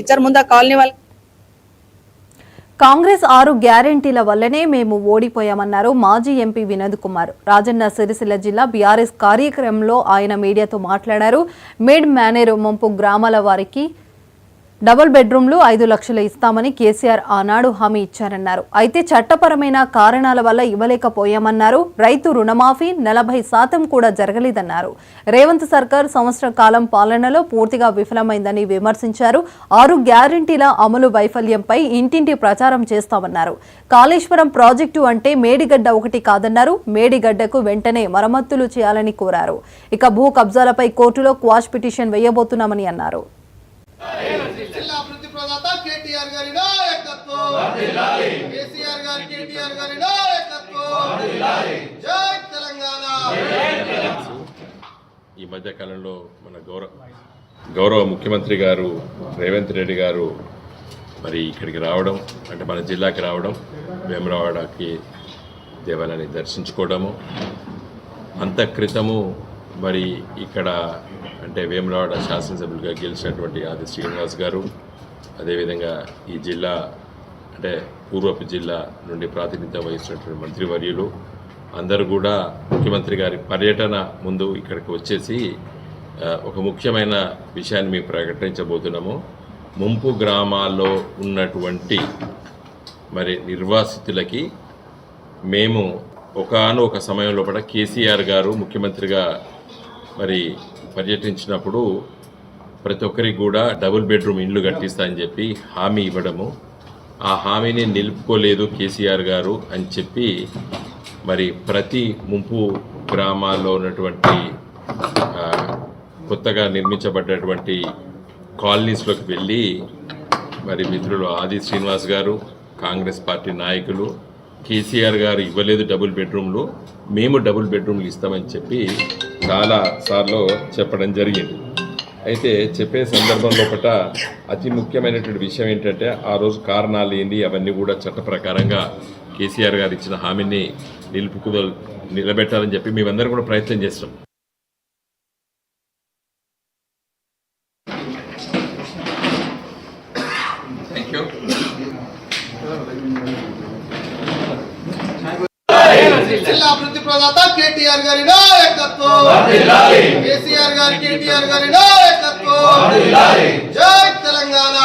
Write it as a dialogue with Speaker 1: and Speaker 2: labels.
Speaker 1: ఇచ్చారు ముందు ఆ కాలనీ వాళ్ళకి.
Speaker 2: కాంగ్రెస్ 6 గ్యారెంటీల వల్లనే మేము ఓడిపోయామన్నారు మాజీ ఎంపీ వినోద్ కుమార్. రాజన్న సిరిసిల్ల జిల్లా బీఆర్ఎస్ కార్యక్రమంలో ఆయన మీడియాతో మాట్లాడారు. మేడ్ మేనేరు ముంపు గ్రామాల వారికి డబుల్ బెడ్రూమ్లు 5 లక్షలు ఇస్తామని కేసీఆర్ ఆనాడు హామీ ఇచ్చారన్నారు. అయితే చట్టపరమైన కారణాల వల్ల ఇవ్వలేకపోయామన్నారు. రైతు రుణమాఫీ 40% కూడా జరగలేదన్నారు. రేవంత్ సర్కార్ సంవత్సర కాలం పాలనలో పూర్తిగా విఫలమైందని విమర్శించారు. 6 గ్యారెంటీల అమలు వైఫల్యంపై ఇంటింటి ప్రచారం చేస్తామన్నారు. కాళేశ్వరం ప్రాజెక్టు అంటే మేడిగడ్డ ఒకటి కాదన్నారు. మేడిగడ్డకు వెంటనే మరమ్మతులు చేయాలని కోరారు. ఇక భూ కబ్జాలపై కోర్టులో క్వాష్ పిటిషన్ వేయబోతున్నామని అన్నారు.
Speaker 3: జిల్లా అభివృద్ధి ప్రదాత కేటీఆర్ గారి నాయకత్వం వర్ధిల్లాలి. కేసీఆర్ గారి కేటీఆర్ గారి నాయకత్వం వర్ధిల్లాలి. జై తెలంగాణ.
Speaker 4: ఈ మధ్య కాలంలో మన గౌరవ ముఖ్యమంత్రి గారు రేవంత్ రెడ్డి గారు మరి ఇక్కడికి రావడం, అంటే మన జిల్లాకి రావడం, వేములవాడకి దేవాలయాన్ని దర్శించుకోవడము, అంత క్రితము మరి ఇక్కడ అంటే వేములవాడ శాసనసభ్యులుగా గెలిచినటువంటి ఆది శ్రీనివాస్ గారు, అదేవిధంగా ఈ జిల్లా అంటే పూర్వపు జిల్లా నుండి ప్రాతినిధ్యం వహిస్తున్నటువంటి మంత్రివర్యులు అందరూ కూడా ముఖ్యమంత్రి గారి పర్యటన ముందు ఇక్కడికి వచ్చేసి ఒక ముఖ్యమైన విషయాన్ని మేము ప్రకటించబోతున్నాము. ముంపు గ్రామాల్లో ఉన్నటువంటి మరి నిర్వాసితులకి మేము ఒకానొక సమయంలో కూడా కేసీఆర్ గారు ముఖ్యమంత్రిగా మరి పర్యటించినప్పుడు ప్రతి ఒక్కరికి కూడా డబుల్ బెడ్రూమ్ ఇండ్లు కట్టిస్తానని చెప్పి హామీ ఇవ్వడము, ఆ హామీని నిలుపుకోలేదు కేసీఆర్ గారు అని చెప్పి మరి ప్రతి ముంపు గ్రామాల్లో ఉన్నటువంటి కొత్తగా నిర్మించబడ్డటువంటి కాలనీస్లోకి వెళ్ళి మరి మిత్రులు ఆది శ్రీనివాస్ గారు, కాంగ్రెస్ పార్టీ నాయకులు కేసీఆర్ గారు ఇవ్వలేదు డబుల్ బెడ్రూమ్లు, మేము డబుల్ బెడ్రూమ్లు ఇస్తామని చెప్పి చాలా సార్లు చెప్పడం జరిగింది. అయితే చెప్పే సందర్భంలో అతి ముఖ్యమైనటువంటి విషయం ఏంటంటే ఆ రోజు కారణాలు ఏంటి అవన్నీ కూడా చట్ట ప్రకారంగా కేసీఆర్ గారు ఇచ్చిన హామీని నిలబెట్టాలని చెప్పి మేమందరం కూడా ప్రయత్నం చేస్తాం.
Speaker 3: జిల్లా అభివృద్ధి ప్రదాత కేటీఆర్ గారి నాయకత్వం వర్ధిల్లాలి. కేసీఆర్ గారి కేటీఆర్ గారి నాయకత్వం వర్ధిల్లాలి. జై తెలంగాణ.